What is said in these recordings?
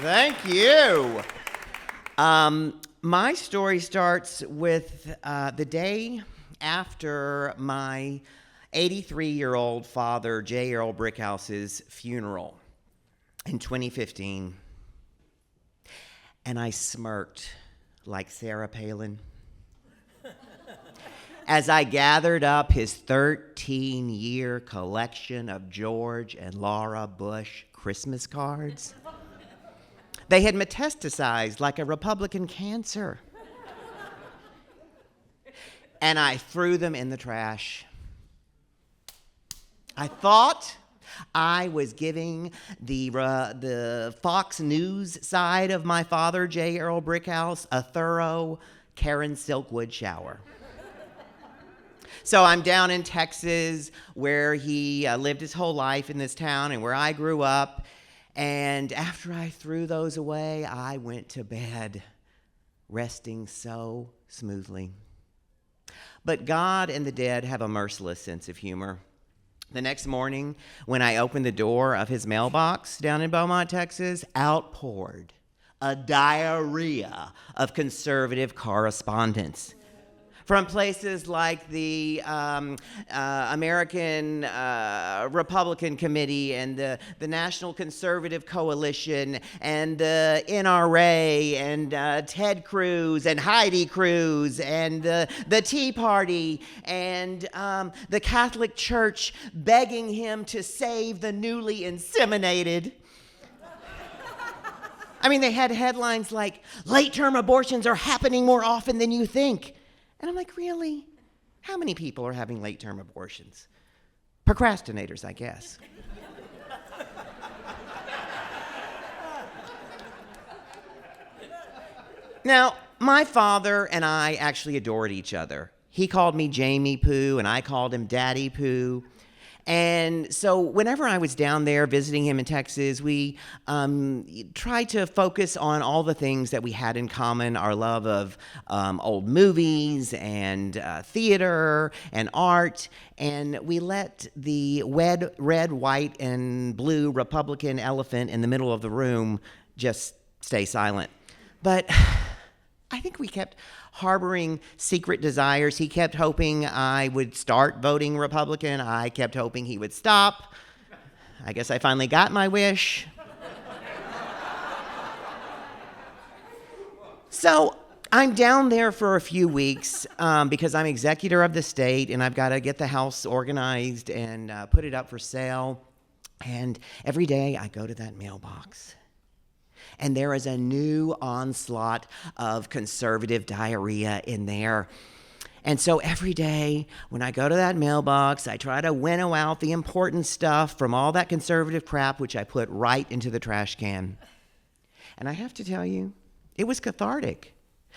Thank you. My story starts with the day after my 83-year-old father, J. Earl Brickhouse's funeral in 2015. And I smirked like Sarah Palin as I gathered up his 13-year collection of George and Laura Bush Christmas cards. They had metastasized like a Republican cancer. And I threw them in the trash. I thought I was giving the Fox News side of my father, J. Earl Brickhouse, a thorough Karen Silkwood shower. So I'm down in Texas, where he lived his whole life in this town and where I grew up. And after I threw those away, I went to bed, resting so smoothly. But God and the dead have a merciless sense of humor. The next morning, when I opened the door of his mailbox down in Beaumont, Texas, out poured a diarrhea of conservative correspondence from places like the American Republican Committee and the National Conservative Coalition and the NRA and Ted Cruz and Heidi Cruz and the Tea Party and the Catholic Church begging him to save the newly inseminated. I mean, they had headlines like, "Late-term abortions are happening more often than you think." And I'm like, really? How many people are having late-term abortions? Procrastinators, I guess. Now, my father and I actually adored each other. He called me Jamie Poo, and I called him Daddy Poo. And so whenever I was down there visiting him in Texas, we tried to focus on all the things that we had in common, our love of old movies and theater and art. And we let the red, white, and blue Republican elephant in the middle of the room just stay silent. But I think we kept harboring secret desires. He kept hoping I would start voting Republican. I kept hoping he would stop. I guess I finally got my wish. So I'm down there for a few weeks because I'm executor of the state and I've got to get the house organized and put it up for sale. And every day I go to that mailbox. And there is a new onslaught of conservative diarrhea in there. And so every day when I go to that mailbox, I try to winnow out the important stuff from all that conservative crap, which I put right into the trash can. And I have to tell you, it was cathartic.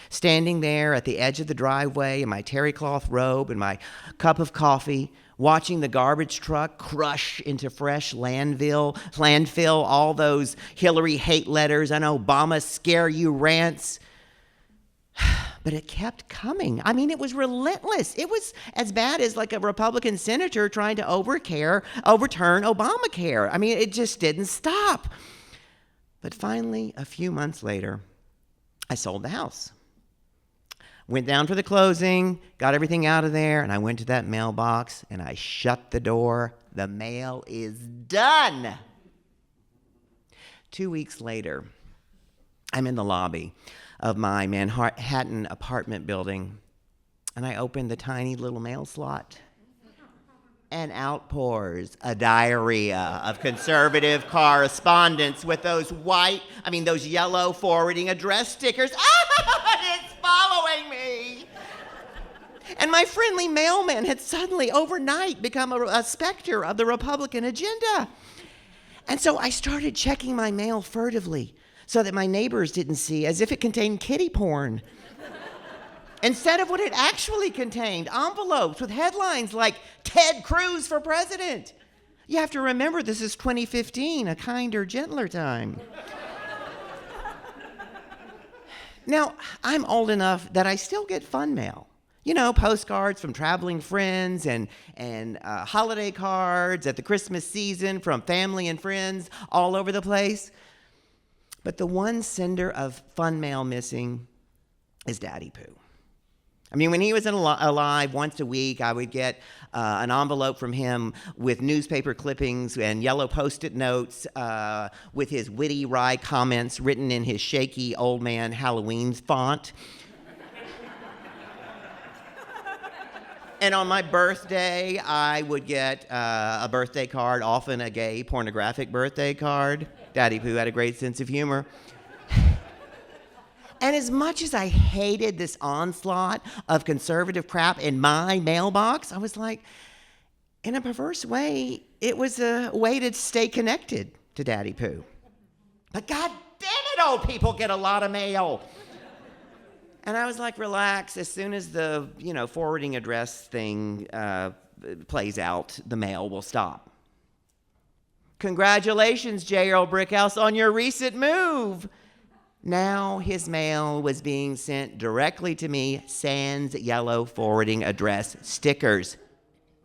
Standing there at the edge of the driveway in my terry cloth robe and my cup of coffee, watching the garbage truck crush into fresh landfill all those Hillary hate letters and Obama scare you rants. But it kept coming. I mean, it was relentless. It was as bad as like a Republican senator trying to overturn Obamacare. I mean, it just didn't stop. But finally, a few months later, I sold the house. Went down for the closing, got everything out of there, and I went to that mailbox, and I shut the door. The mail is done. 2 weeks later, I'm in the lobby of my Manhattan apartment building, and I open the tiny little mail slot, and out pours a diarrhea of conservative correspondence with those yellow forwarding address stickers. It's following me. And my friendly mailman had suddenly overnight become a specter of the Republican agenda. And so I started checking my mail furtively so that my neighbors didn't see, as if it contained kiddie porn. Instead of what it actually contained, envelopes with headlines like "Ted Cruz for President." You have to remember this is 2015, a kinder, gentler time. Now, I'm old enough that I still get fun mail. You know, postcards from traveling friends and holiday cards at the Christmas season from family and friends all over the place. But the one cinder of fun mail missing is Daddy Pooh. I mean, when he was alive, once a week, I would get an envelope from him with newspaper clippings and yellow Post-it notes with his witty, wry comments written in his shaky old man Halloween font. And on my birthday, I would get a birthday card, often a gay, pornographic birthday card. Daddy Pooh had a great sense of humor. And as much as I hated this onslaught of conservative crap in my mailbox, I was like, in a perverse way, it was a way to stay connected to Daddy Pooh. But God damn it, old people get a lot of mail. And I was like, relax. As soon as the, forwarding address thing plays out, the mail will stop. Congratulations, J.L. Brickhouse, on your recent move. Now his mail was being sent directly to me, sans yellow forwarding address stickers.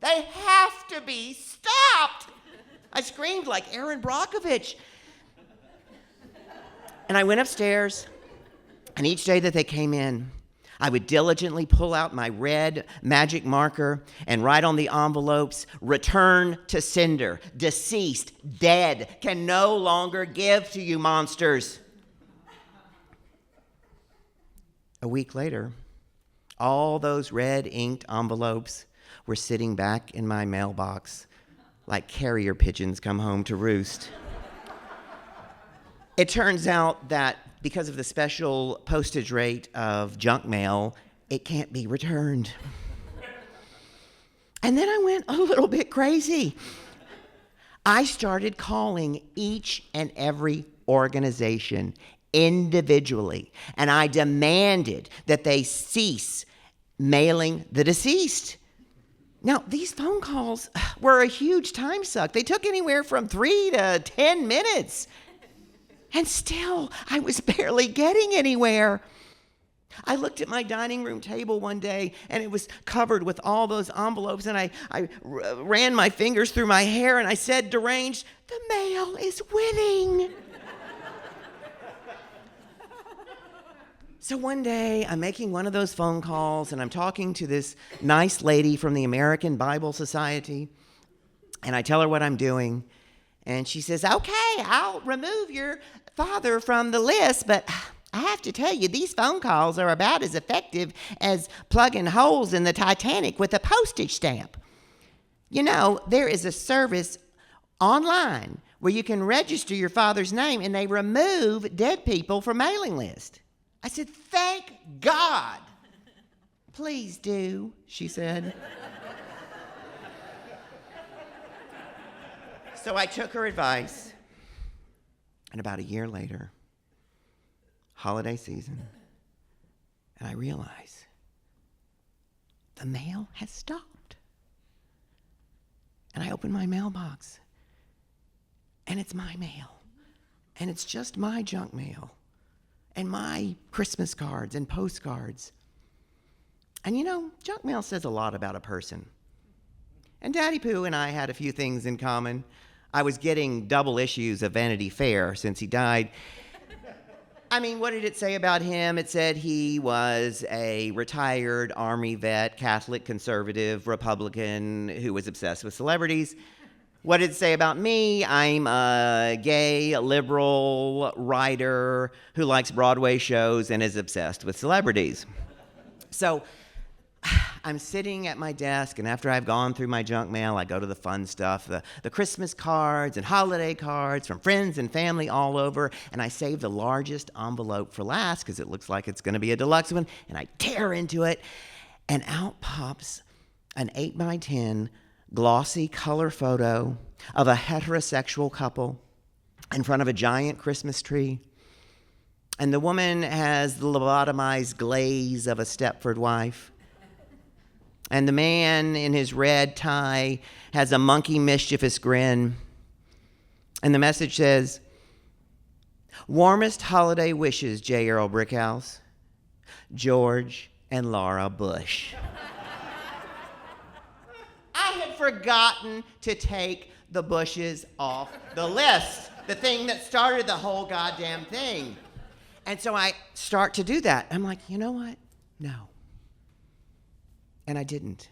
They have to be stopped! I screamed like Aaron Brockovich. And I went upstairs, and each day that they came in, I would diligently pull out my red magic marker and write on the envelopes, "Return to sender, deceased, dead, can no longer give to you monsters." A week later, all those red inked envelopes were sitting back in my mailbox like carrier pigeons come home to roost. It turns out that because of the special postage rate of junk mail, it can't be returned. And then I went a little bit crazy. I started calling each and every organization individually, and I demanded that they cease mailing the deceased. Now, these phone calls were a huge time suck. They took anywhere from 3 to 10 minutes. And still, I was barely getting anywhere. I looked at my dining room table one day, and it was covered with all those envelopes, and I ran my fingers through my hair, and I said, deranged, "The mail is winning." So one day, I'm making one of those phone calls, and I'm talking to this nice lady from the American Bible Society, and I tell her what I'm doing, and she says, "Okay, I'll remove your father from the list, but I have to tell you, these phone calls are about as effective as plugging holes in the Titanic with a postage stamp. There is a service online where you can register your father's name, and they remove dead people from mailing list." I said, "Thank God." "Please do," she said. So I took her advice, and about a year later, holiday season, and I realize the mail has stopped. And I open my mailbox, and it's my mail, and it's just my junk mail, and my Christmas cards and postcards. And junk mail says a lot about a person. And Daddy Pooh and I had a few things in common. I was getting double issues of Vanity Fair since he died. I mean, what did it say about him? It said he was a retired Army vet, Catholic, conservative, Republican who was obsessed with celebrities. What did it say about me? I'm a gay, liberal writer who likes Broadway shows and is obsessed with celebrities. So I'm sitting at my desk, and after I've gone through my junk mail, I go to the fun stuff, the Christmas cards and holiday cards from friends and family all over, and I save the largest envelope for last because it looks like it's going to be a deluxe one, and I tear into it, and out pops an 8x10 glossy color photo of a heterosexual couple in front of a giant Christmas tree. And the woman has the lobotomized glaze of a Stepford wife. And the man in his red tie has a monkey mischievous grin. And the message says, "Warmest holiday wishes, J. Earl Brickhouse, George and Laura Bush." I had forgotten to take the Bushes off the list. The thing that started the whole goddamn thing. And so I start to do that. I'm like, you know what? No. And I didn't.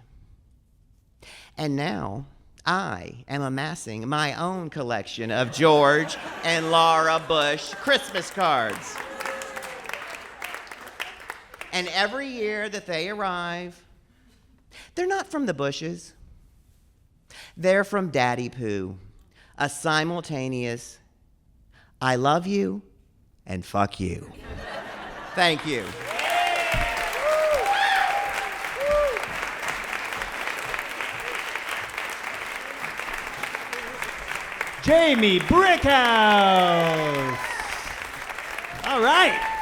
And now I am amassing my own collection of George and Laura Bush Christmas cards. And every year that they arrive, they're not from the Bushes. They're from Daddy Pooh, a simultaneous I love you and fuck you. Thank you. Jamie Brickhouse. All right.